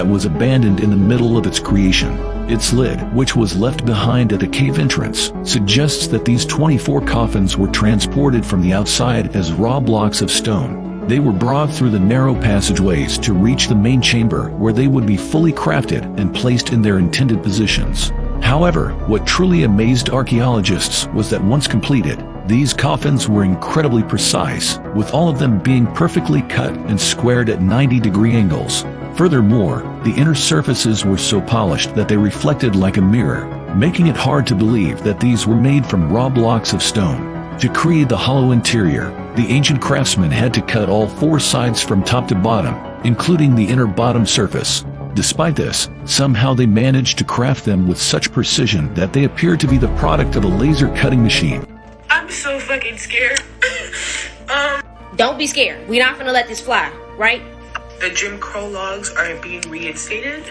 that was abandoned in the middle of its creation. Its lid, which was left behind at the cave entrance, suggests that these 24 coffins were transported from the outside as raw blocks of stone. They were brought through the narrow passageways to reach the main chamber, where they would be fully crafted and placed in their intended positions. However, what truly amazed archaeologists was that once completed, these coffins were incredibly precise, with all of them being perfectly cut and squared at 90-degree angles. Furthermore, the inner surfaces were so polished that they reflected like a mirror, making it hard to believe that these were made from raw blocks of stone. To create the hollow interior, the ancient craftsmen had to cut all 4 sides from top to bottom, including the inner bottom surface. Despite this, somehow they managed to craft them with such precision that they appeared to be the product of a laser cutting machine. I'm so fucking scared. Don't be scared. We're not gonna let this fly, right? The Jim Crow laws are being reinstated.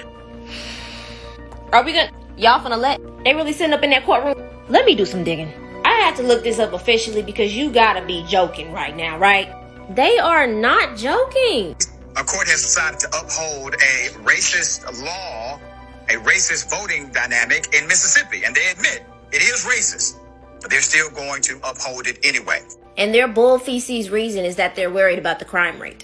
Are we gonna... Y'all finna let... They really sitting up in that courtroom? Let me do some digging. I had to look this up officially because you gotta be joking right now, right? They are not joking. A court has decided to uphold a racist law, a racist voting dynamic in Mississippi. And they admit it is racist, but they're still going to uphold it anyway. And their bull feces reason is that they're worried about the crime rate.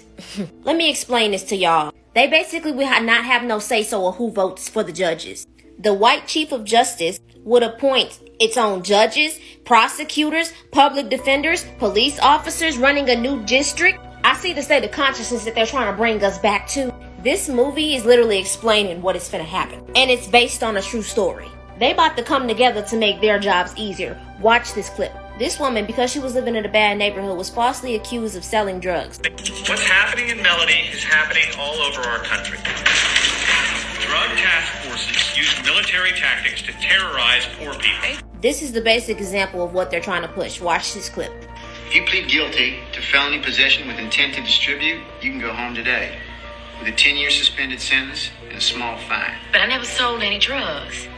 Let me explain this to y'all. They basically would not have no say-so of who votes for the judges. The white chief of justice would appoint its own judges, prosecutors, public defenders, police officers running a new district. I see the state of consciousness that they're trying to bring us back to. This movie is literally explaining what is finna happen. And it's based on a true story. They about to come together to make their jobs easier. Watch this clip. This woman, because she was living in a bad neighborhood, was falsely accused of selling drugs. What's happening in Melody is happening all over our country. Drug task forces use military tactics to terrorize poor people. This is the basic example of what they're trying to push. Watch this clip. If you plead guilty to felony possession with intent to distribute, you can go home today with a 10-year suspended sentence and a small fine. But I never sold any drugs.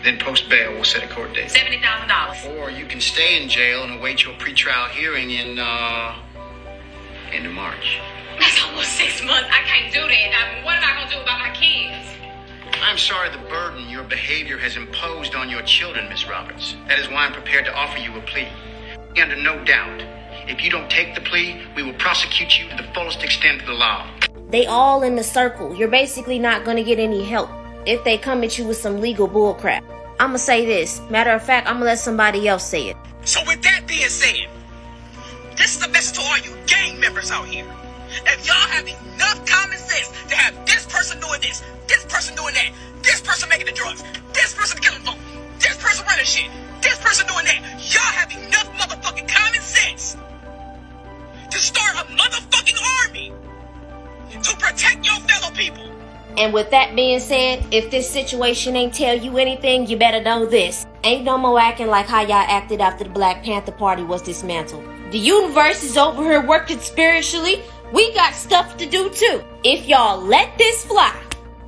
Then post bail, we'll set a court date. $70,000. Or you can stay in jail and await your pretrial hearing in end of March. That's almost 6 months. I can't do that. I mean, what am I going to do about my kids? I'm sorry the burden your behavior has imposed on your children, Miss Roberts. That is why I'm prepared to offer you a plea. Under no doubt, if you don't take the plea, we will prosecute you to the fullest extent of the law. They all in the circle. You're basically not going to get any help if they come at you with some legal bullcrap. I'ma say this. Matter of fact, I'ma let somebody else say it. So with that being said, this is a message to all you gang members out here. If y'all have enough common sense to have this person doing this person doing that, this person making the drugs, this person killing folks, this person running shit, this person doing that, y'all have enough motherfucking common sense to start a motherfucking army to protect your fellow people. And with that being said, if this situation ain't tell you anything, you better know this. Ain't no more acting like how y'all acted after the Black Panther Party was dismantled. The universe is over here working spiritually. We got stuff to do too. If y'all let this fly,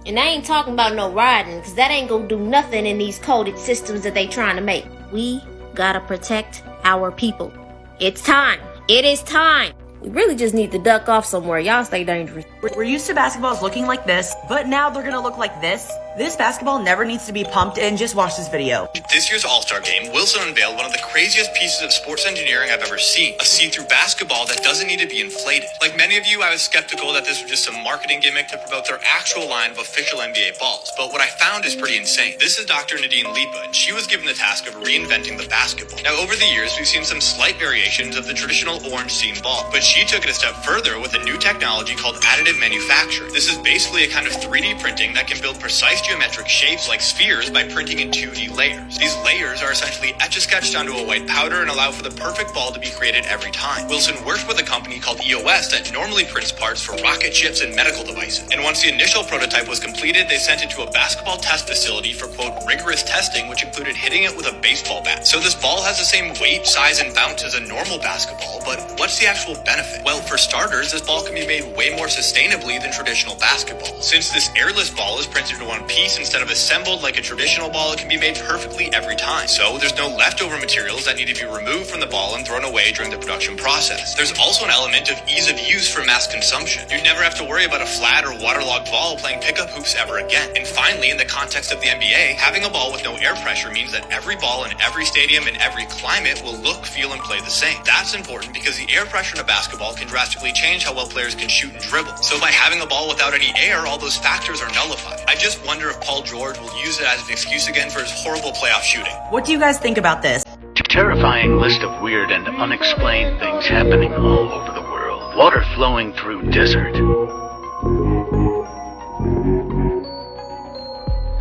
and I ain't talking about no riding, because that ain't gonna do nothing in these coded systems that they trying to make. We gotta protect our people. It's time. It is time. We really just need to duck off somewhere. Y'all stay dangerous. We're used to basketballs looking like this, but now they're gonna look like this. This basketball never needs to be pumped in. Just watch this video. This year's All-Star Game, Wilson unveiled one of the craziest pieces of sports engineering I've ever seen. A see-through basketball that doesn't need to be inflated. Like many of you, I was skeptical that this was just some marketing gimmick to promote their actual line of official NBA balls. But what I found is pretty insane. This is Dr. Nadine Lipa, and she was given the task of reinventing the basketball. Now, over the years, we've seen some slight variations of the traditional orange seam ball, but she took it a step further with a new technology called additive manufacturing. This is basically a kind of 3D printing that can build precise geometric shapes like spheres by printing in 2D layers. These layers are essentially etch-a-sketched onto a white powder and allow for the perfect ball to be created every time. Wilson worked with a company called EOS that normally prints parts for rocket ships and medical devices. And once the initial prototype was completed, they sent it to a basketball test facility for, quote, rigorous testing, which included hitting it with a baseball bat. So this ball has the same weight, size, and bounce as a normal basketball, but what's the actual benefit? Well, for starters, this ball can be made way more sustainable sustainably than traditional basketball. Since this airless ball is printed in one piece instead of assembled like a traditional ball, it can be made perfectly every time. So there's no leftover materials that need to be removed from the ball and thrown away during the production process. There's also an element of ease of use for mass consumption. You'd never have to worry about a flat or waterlogged ball playing pickup hoops ever again. And finally, in the context of the NBA, having a ball with no air pressure means that every ball in every stadium in every climate will look, feel, and play the same. That's important because the air pressure in a basketball can drastically change how well players can shoot and dribble. So by having a ball without any air, all those factors are nullified. I just wonder if Paul George will use it as an excuse again for his horrible playoff shooting. What do you guys think about this? Terrifying list of weird and unexplained things happening all over the world. Water flowing through desert.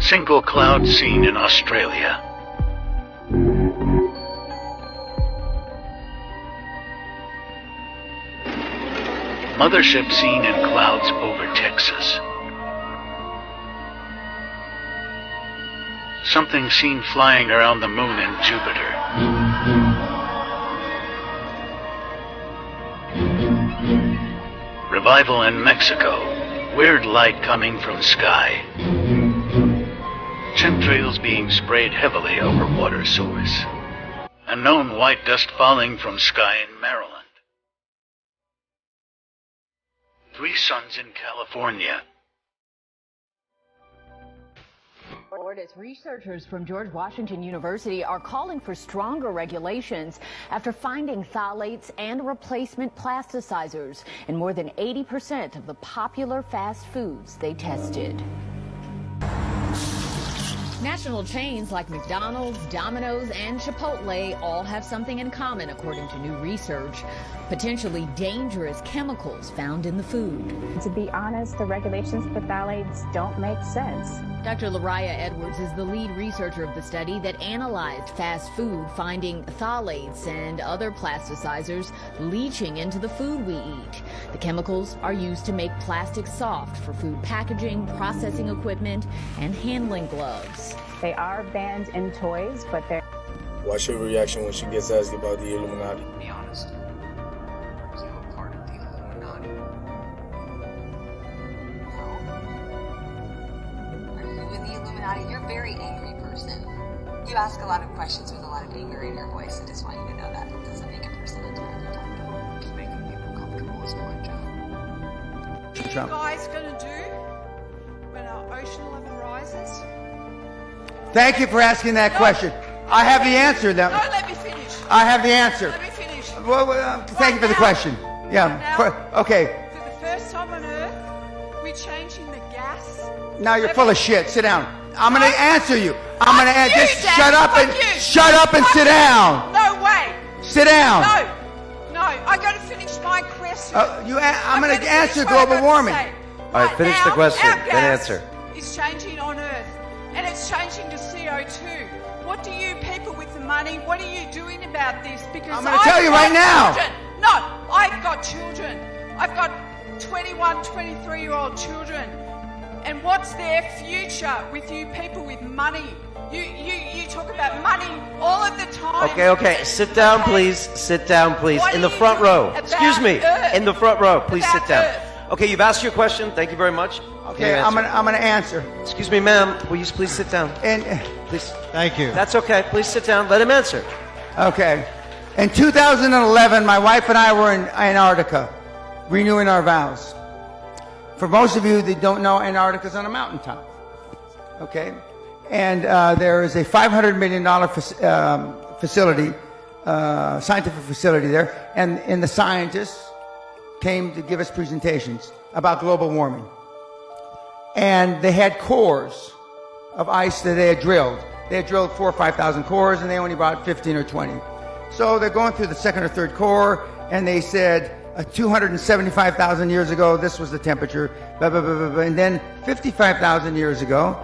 Single cloud seen in Australia. Mothership seen in clouds over Texas. Something seen flying around the moon and Jupiter. Revival in Mexico. Weird light coming from sky. Chemtrails being sprayed heavily over water source. Unknown white dust falling from sky in Maryland. 3 suns in California. Researchers from George Washington University are calling for stronger regulations after finding phthalates and replacement plasticizers in more than 80% of the popular fast foods they tested. National chains like McDonald's, Domino's, and Chipotle all have something in common, according to new research. Potentially dangerous chemicals found in the food. To be honest, the regulations for phthalates don't make sense. Dr. Lariah Edwards is the lead researcher of the study that analyzed fast food, finding phthalates and other plasticizers leaching into the food we eat. The chemicals are used to make plastic soft for food packaging, processing equipment, and handling gloves. They are banned in toys, but they're... What's your reaction when she gets asked about the Illuminati? Be honest. Are you a part of the Illuminati? No. Are you in the Illuminati? You're a very angry person. You ask a lot of questions with a lot of anger in your voice. I just want you to know that. It doesn't make a person into a talk. Just making people comfortable is my job. What are you guys going to do when our ocean level rises? Thank you for asking that question. I have the answer. No, let me finish. I have the answer. Let me finish. Thank you for the question. Yeah. Okay. For the first time on Earth, we're changing the gas. Now you're full of shit. Sit down. I'm going to answer you. I'm going to just shut up and sit down. No way. Sit down. No. I got to finish my question. I'm going to answer global warming. All right, finish the question, then answer. It's changing on Earth, and it's changing to CO2. What do you people with the money, what are you doing about this? Because I'm going to tell you right now. No, I've got children. I've got 21, 23-year-old children. And what's their future with you people with money? You talk about money all of the time. Okay. Sit down, please. Sit down, please. In the front row. Excuse me. In the front row. Please sit down. Okay, you've asked your question. Thank you very much. Okay, I'm gonna answer. Excuse me, ma'am. Will you please sit down? Please. Thank you. That's okay. Please sit down. Let him answer. Okay. In 2011, my wife and I were in Antarctica, renewing our vows. For most of you that don't know, Antarctica's on a mountaintop. Okay, and there is a $500 million facility, scientific facility there, and the scientists came to give us presentations about global warming. And they had cores of ice that they had drilled. They had drilled 4,000 or 5,000 cores, and they only brought 15 or 20. So they're going through the second or third core, and they said 275,000 years ago, this was the temperature, blah, blah, blah, blah, blah. And then 55,000 years ago,